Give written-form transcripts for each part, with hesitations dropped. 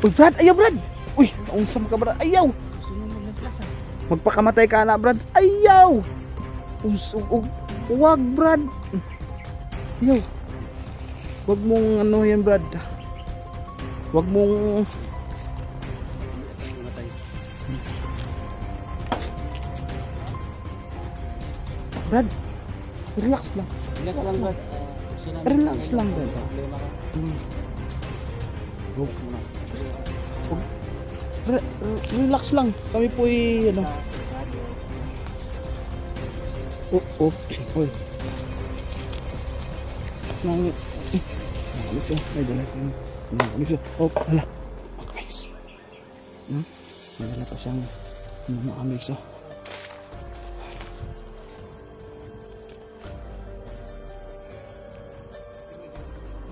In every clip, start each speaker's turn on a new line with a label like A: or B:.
A: Uy, Brad, ayaw, Brad. Uy, naunsam ka, Brad. Ayaw. Magpakamatay ka na, Brad. Ayaw. Huwag, Brad. Ayaw. Huwag mong ano yan, Brad. Huwag mong... Brad, relax lang.
B: Relax lang, Brad.
A: Relax lang, Brad. Relax lang. Kami po ano. Uy. May dala siyang hala. Makamis. May dala pa siyang makamis.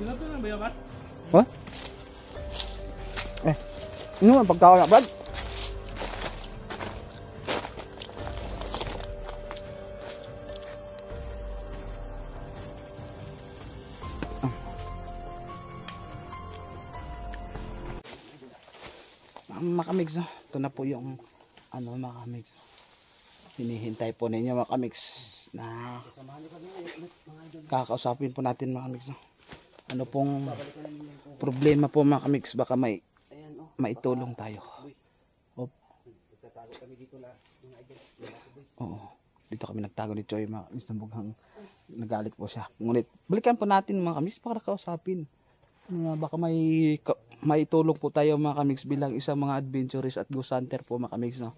B: Ginagawa na ba yan, Brad?
A: What? Ano ang pagkawala, Brad? Makamix, no? Ito na po yung ano, makamix. Hinihintay po ninyo, makamix, na kakausapin po natin, makamix, no? Ano pong problema po, makamix? Baka maitulong tayo. Oo, dito kami nagtago ni Choy, makamix, na bughang nagalit po siya. Ngunit balikan po natin, makamix, para kausapin. Baka maitulong po tayo, mga kamix, bilang isang mga adventurist at ghost hunter po, mga kamix, no?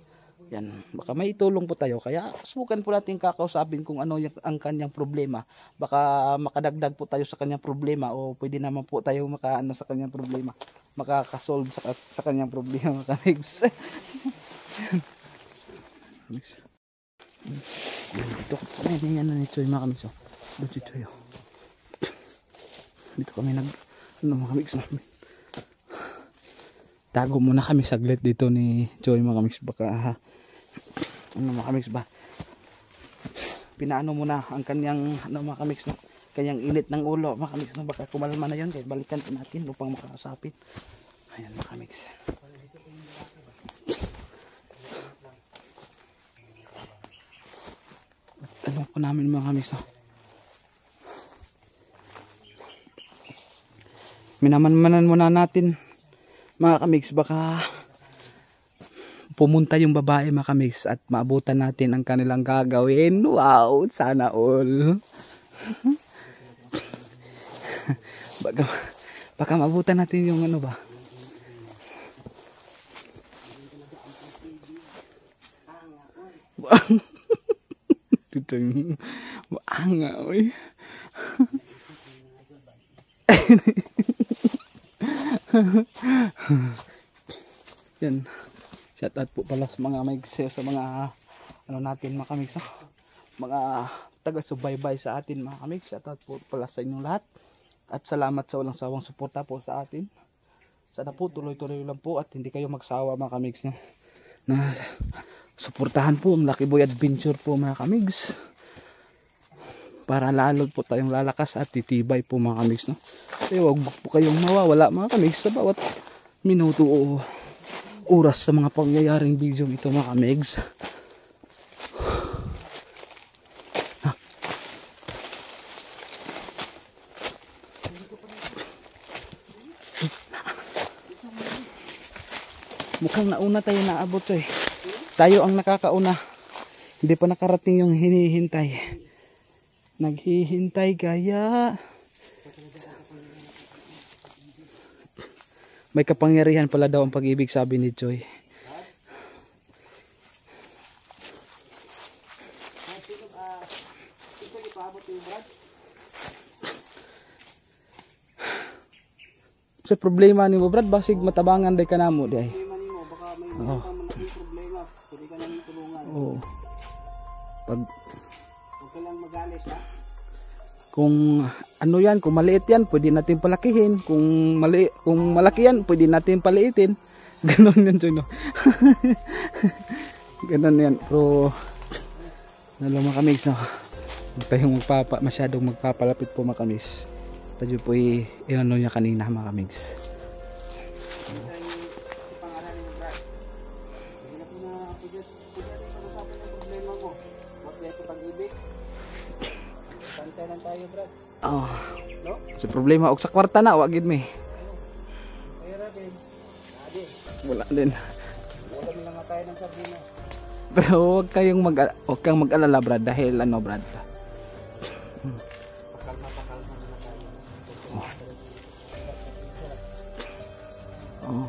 A: Yan, baka maitulong po tayo, kaya subukan po natin kakausapin kung ano ang kanyang problema. Baka makadagdag po tayo sa kanyang problema, o pwede naman po tayo makaano sa kanyang problema, makakasolve sa kanyang problema, mga kamix. Dito kami ni Choy, mga kamix, dito Choy, dito kami mga kamix, tago muna kami saglit dito ni Choy, mga kamix. Baka mga kamix ba, pinaano muna ang kanyang mga kamix, kanyang init ng ulo, mga kamix, baka kumalma na yun, kaya balikan po natin upang makakasapit. Ayan, mga kamix. Tanong po namin, mga kamix, minamanmanan muna natin, mga kamix, baka pumunta yung babae, mga kamix, at maabutan natin ang kanilang gagawin. Wow, sana all. baka maabutan natin yung ano ba. Tutong maanga, oy. Yan, shout out po pala sa mga maigse, sa mga ano natin, mga kamix, mga taga-subaybay sa atin, mga kamix. Shout out po pala sa inyong lahat, at salamat sa walang sawang suporta po sa atin. Sana po tuloy-tuloy lang po at hindi kayo magsawa, mga kamix, na suportahan po ang Lucky Boy Adventure po, mga kamix, para lalo po tayong lalakas at titibay po, mga kamix, kaya huwag po kayong mawawala, mga kamix, sa bawat minuto o oras sa mga pangyayaring video ito, mga kamix. Mukhang nauna tayo naabot, tayo ang nakakauna, hindi pa nakarating yung hinihintay. Naghihintay kaya may kapangyarihan pala daw ang pag-ibig, sabi ni Choy. Sa problema ni mo, Brad, basig matabangan day ka na mo day. Oo. Pag kung ano yan, kung maliit yan, pwede natin palakihin. Kung malaki yan, pwede natin paliitin. Ganon yan, Choy, no? Ganon yan. Pero mga kamix, no? Huwag tayong masyadong magpapalapit po, mga kamix. Tayo po ano niya kanina, mga kamix.
B: tayo, Brad.
A: Oh.
B: No?
A: Sa problema og sa kwarta na wa gid mi.
B: Pera din. Adi.
A: Wala din.
B: Wala mo lang tayo ng sardinas.
A: Pero huwag kang mag-alala Brad dahil ano Brad.
B: Pakalma muna tayo.
A: Oh.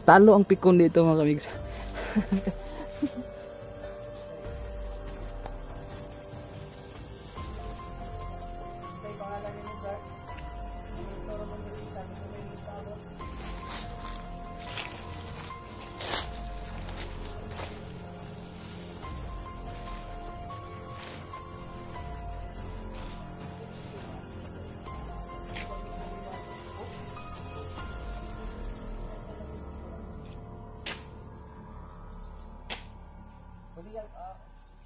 A: Talo ang pikon dito mga kamigs.
B: Tay pangalan ni Brad. Ito naman dito sa may tao.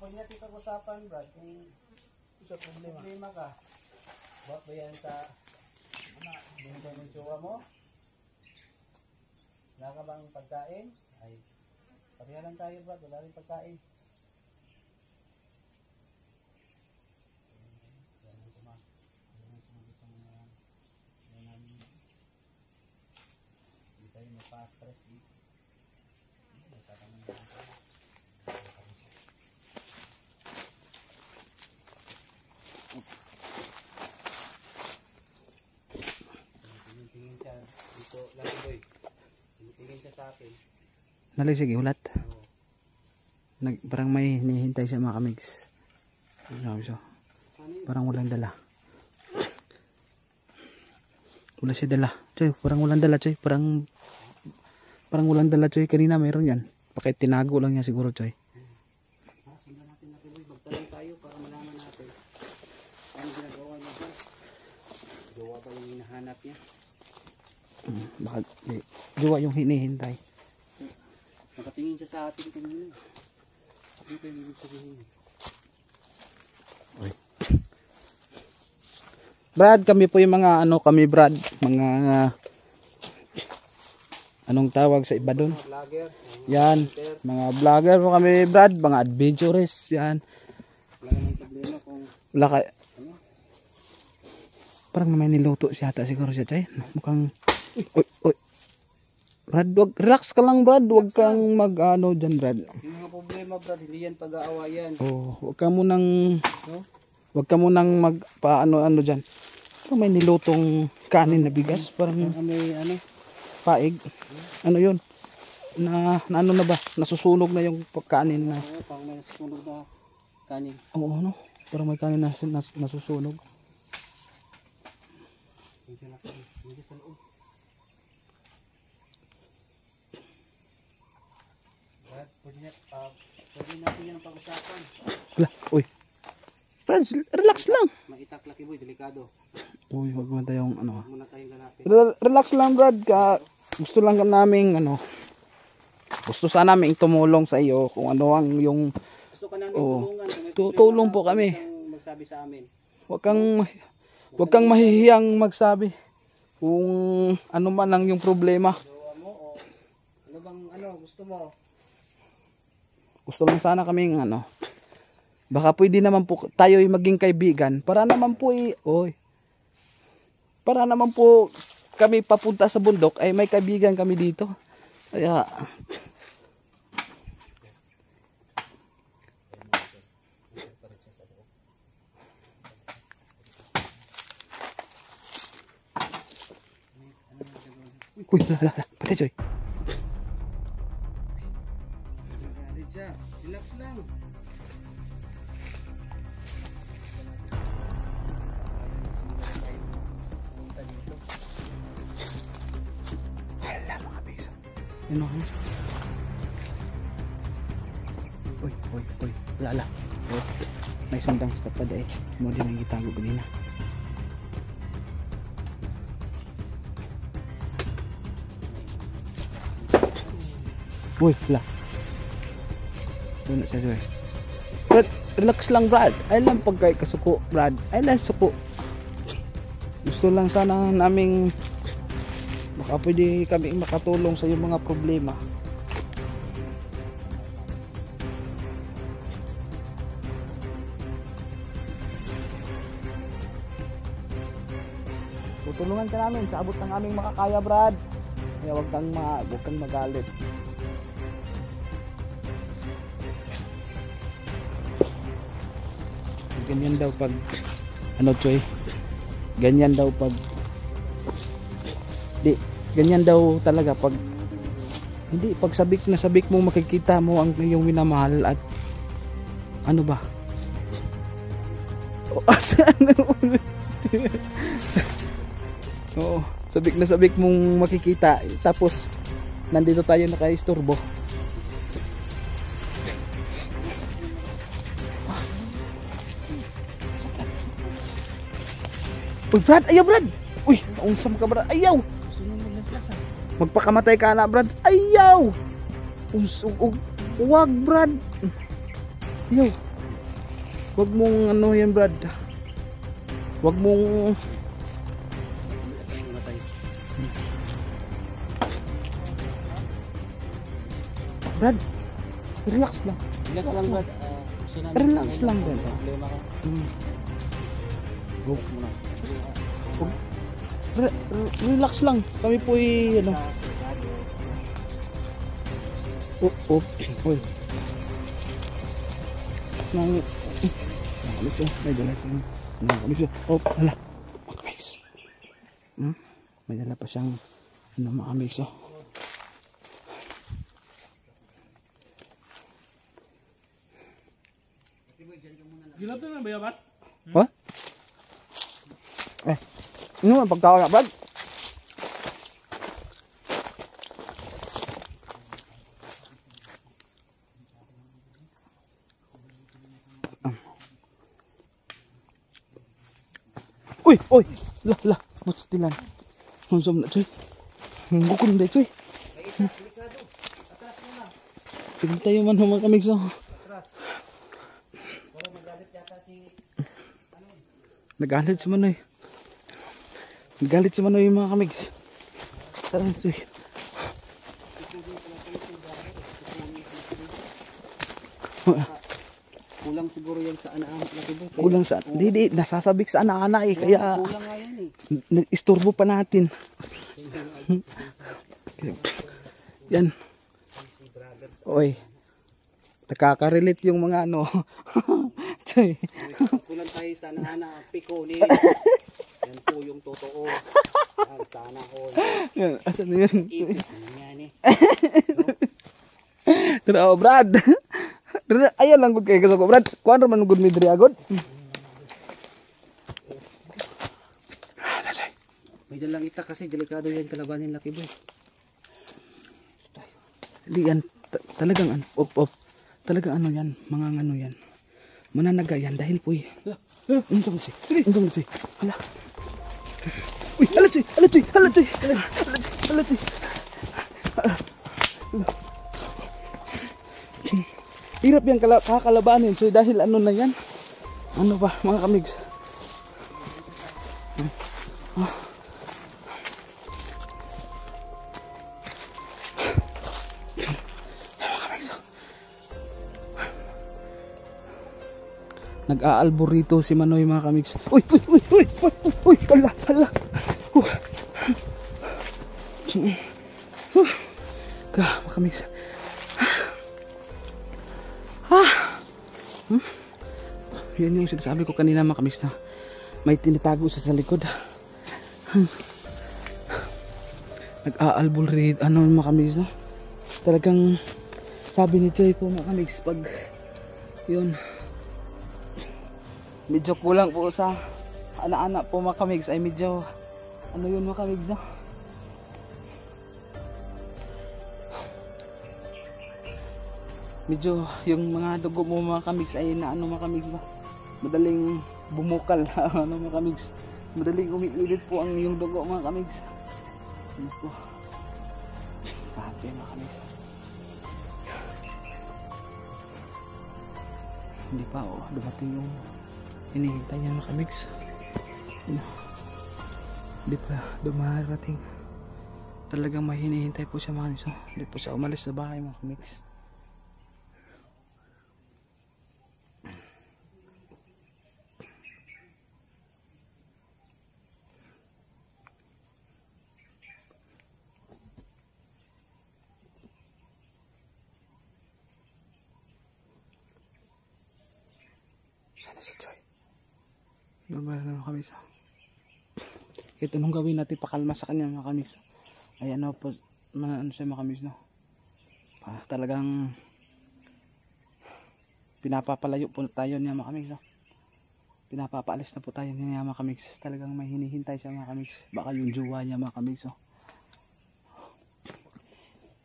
B: Pwede natin pag-usapan, Brad, kung isa problema ka. Bakit ba yan sa binigay ng jowa mo? Wala ka bang pagkain? Ay, pareha lang tayo, Brad. Wala rin pagkain. Hindi tayo mapa-stress dito. Tingin siya dito lang boy. Tingin siya sa akin.
A: Nalay sige hulat.
B: Oo.
A: Parang may hinihintay siya mga kamigs. Sabi siya. Parang walang dala. Wala siya dala. Choy, parang walang dala, Choy. Parang walang dala, Choy. Kanina mayroon yan. Bakit tinago lang niya siguro, Choy.
B: Sundan natin na boy. Magtanong tayo para malaman natin. Ano ginagawa niya dyan? Gawa ba yung hinahanap niya?
A: Baka jowa yung hinihintay.
B: Nakatingin siya sa atin kanina. Ano kayo yung sabihin niya?
A: Brad, kami po yung mga kami Brad, mga anong tawag sa iba doon?
B: Vlogger.
A: Yan, mga vlogger po kami Brad, mga adventurers, yan.
B: Wala namang problema kung
A: Wala ka. Parang may niluto siya ata siguro siya, Chay. Mukhang Uy. Brad, relax ka lang Brad, huwag kang mag-ano dyan Brad.
B: yung mga problema, Brad, hindi yan pag-aawayan.
A: Oh, huwag ka munang
B: No?
A: Huwag ka munang magpa-ano dyan. Parang may nilutong kanin na bigas. Parang
B: May ano?
A: paig. Ano yun? Na ano na ba? Nasusunog na yung kanin na.
B: Oo, pang may sunog na kanin.
A: Oo, ano? Parang may kanin na nasusunog.
B: Hindi na kanin. Hindi sa loob. Brad, pwede natin yan pag-usapan.
A: Wala, uy. Friends, relax lang.
B: Maitak laki boy, delikado.
A: Uy, wag mo tayong ano.
B: Huwag muna tayong galapin.
A: Relax lang Brad. Gusto lang naming gusto sana naming tumulong sa iyo kung ano ang yung
B: Gusto ka namin
A: Oo.
B: tulungan. Kung may
A: Tulong
B: problema
A: po
B: ka,
A: kami.
B: isang magsabi sa amin.
A: Huwag kang mahihiyang magsabi kung ano man ang yung problema.
B: Gawa mo o ano bang gusto mo?
A: Gusto lang sana kaming baka pwede naman po tayo maging kaibigan para naman po para naman po kami papunta sa bundok ay may kaibigan kami dito. Kaya Uy, pati Joy.
B: Magalit siya. Relax lang.
A: Hala mga bisa. Ano ano? Uy. Lala. May sundang stop pa dahil. Mo din ang gitago ganina. Uy, la. Ano siya doon? Brad, relax lang Brad. Ay lang pagkay kasuko Brad. Ay lang suko. Gusto lang sana naming baka pwede kami makatulong sa iyong mga problema. tutulungan ka namin sa abot ng aming makakaya, Brad. Kaya wag kang magalit. Ganyan daw pag ano, Choy? Ganyan daw pag ganyan daw talaga pag hindi, pag sabik na sabik mo, makikita mo ang iyong minamahal at ano ba? Oo, sabik na sabik mong makikita, tapos nandito tayo nakaistorbo. Uy, Brad! Ayaw, Brad! Uy, naunsam ka, Brad! Ayaw! Magpakamatay ka na, Brad! Ayaw! Huwag, Brad! Ayaw! Huwag mong ano yan, Brad. Huwag mong... Brad, relax lang.
B: Relax lang, Brad.
A: Relax lang, Brad.
B: Problema ka.
A: Relax muna. Relax lang. Kami po ano. Uy. Nakamiks may dala siyang hala, makamiks. May dala pa siyang makamiks.
C: Gilap na ba yabat?
A: What? Ano ang pagkawa na, Brad? Uy! La! Matstilan. Hansam na, Choy. Bukon na, Choy. Tigil tayo man mga kamig sa... Nagalit si Manoy. Nagalit si Manoy mga kamig. Tara, Choy.
B: Kulang siguro yan sa anak-anak na tibo.
A: Kulang sa... Hindi, nasasabik sa anak-anak eh. Kaya...
B: Kulang nga yan eh.
A: Nag-istorbo pa natin. Yan. Oy. Nakaka-relate yung mga ano. Choy.
B: Kulang tayo sa anak-anak. Pikuli. Yan po yung totoo. Sana all.
A: Yan. Asan na yun?
B: Ipis na yan eh.
A: Tara, Brad. Ayaw lang gud kay kasako, Brad. Kuan ra man gud mi diri agod.
B: May dalang itak kasi delikado yan kalabanin laki boy.
A: Hindi yan talagang ano, op. Talagang ano yan, mga ano yan. Mananaga yan dahil po eh. Unsa mo si? Hala. Uy, hala Choy. Hirap yan kakalabanin, so dahil ano na yan. Ano ba mga kamigs? Nag-aalborito si Manoy mga kamigs. Uy! Hala! Mga kamigs. Yan yung sinasabi ko kanina mga kamigs na may tinatago sa likod. Nag-aalborito mga kamigs na. Talagang sabi ni Choy po mga kamigs pag yun medyo kulang po sa anak-anak po mga kamigs ay medyo ano yun mga kamigs no? Medyo yung mga dugo mo mga kamigs ay na ano mga kamigs ba? Madaling bumukal ano mga kamigs, madaling umiilit po ang yung dugo mga kamigs. Ano po? Happy mga kamigs. Hindi pa dumating yung hinihintay niya mga kamigs. Hindi pa dumarating. Talagang may hinihintay po siya mga kamigs. Hindi po siya umalis sa bahay mga kamigs. Si Joy. Lumabas na kami sa. Ito nung gawin natin pakalma sa kanya mga kamis. Ay ano po, ano siya mga kamis, no? Talagang pinapapalayo po tayo niya mga kamis, no? Pinapapaalis na po tayo niya mga kamis. Talagang may hinihintay siya mga kamis. Baka yung jowa niya mga kamis, no?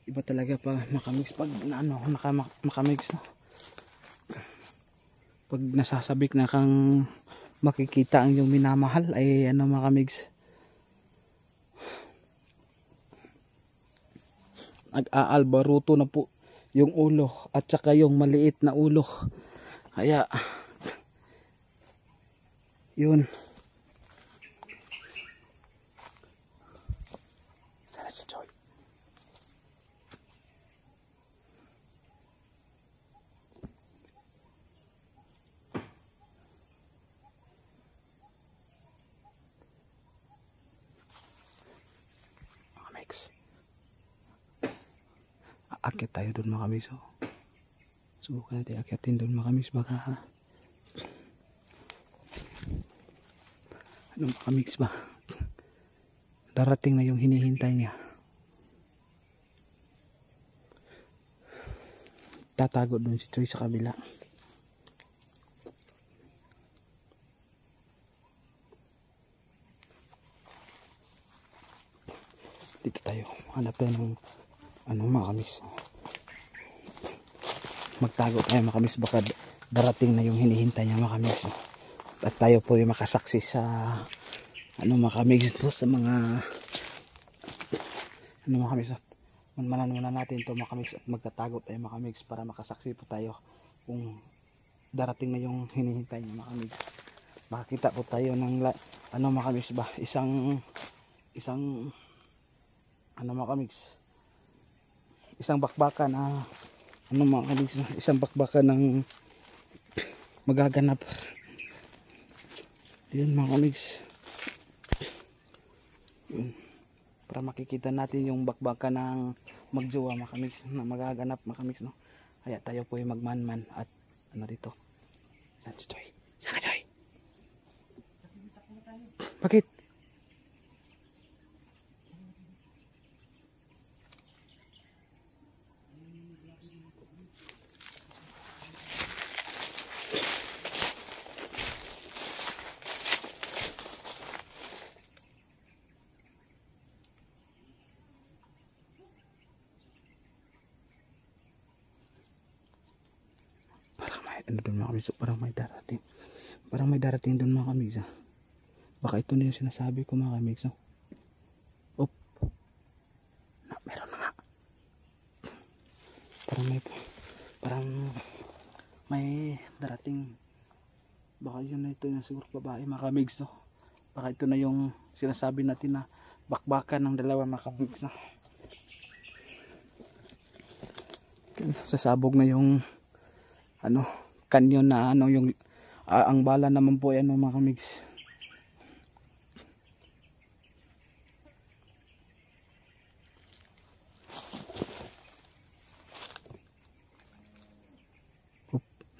A: Iba talaga pa mga kamis pag ano, makamix, no? Pag nasasabik na kang makikita ang yung minamahal ay ano mga kamis, nag-aalbaruto na po yung ulo at saka yung maliit na ulo, kaya yun. Sana si Joy. Mga mix, aakit tayo doon mga kamis, oh. Subukan natin akitin doon mga kamis, baka ano mga kamis ba, darating na yung hinihintay niya. Tatago doon si Joy sa kabila. Dito tayo hanap tayo ng ano mga kamis, magtago tayo mga kamis, baka darating na yung hinihintay niya mga kamis, at tayo po yung makasaksi sa ano mga kamis po, sa mga ano mga kamis. Manmanan muna natin to mga kamis at magtatago tayo mga kamis para makasaksi po tayo kung darating na yung hinihintay niya mga kamis. Makakita po tayo ng ano mga kamis ba, isang ano mga kamis, isang bakbakan ano mga kamis, isang bakbakan ng magaganap. Yun mga kamis, yun, para makikita natin yung bakbakan ng magjowa mga kamis na magaganap mga kamis, no? Kaya tayo po yung magmanman at ano dito. Yan si Joy. Saan ka, Joy? Bakit? Ano doon mga kamis, parang may darating doon mga kamis, baka ito na yung sinasabi ko mga kamis, op na, meron na nga, parang may darating, baka yun na, ito yung siguro babae mga kamis, baka ito na yung sinasabi natin na bakbakan ng dalawa mga kamis, sasabog na yung ano kanyon na ano, yung ang bala naman po yan mga kamigs.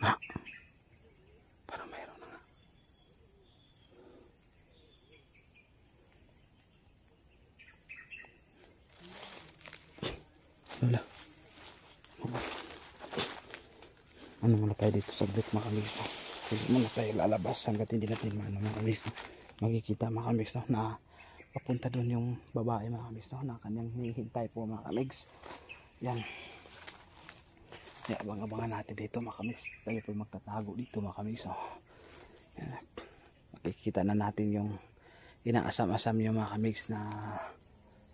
A: Na, parang mayroon na nga. Wala. Ano muna tayo dito saglit mga kamis, hindi muna tayo lalabas hanggat hindi natin mga kamis, makikita mga kamis, na papunta doon yung babae mga kamis, na kanyang hinihintay po mga kamis. Yan, abang-abangan natin dito mga kamis, tayo po magtatago dito mga kamis. Yan, makikita na natin yung inaasam-asam yung mga kamis na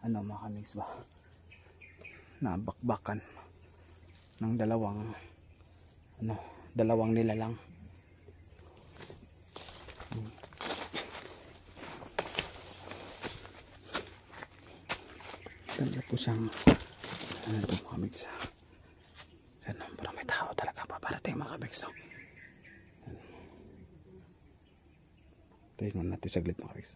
A: ano mga kamis ba, na bakbakan ng dalawang nilalang. Talaga po siyang ano ito mga kamis, parang may tao talaga paparating mga kamis. Tingnan natin saglit mga kamis.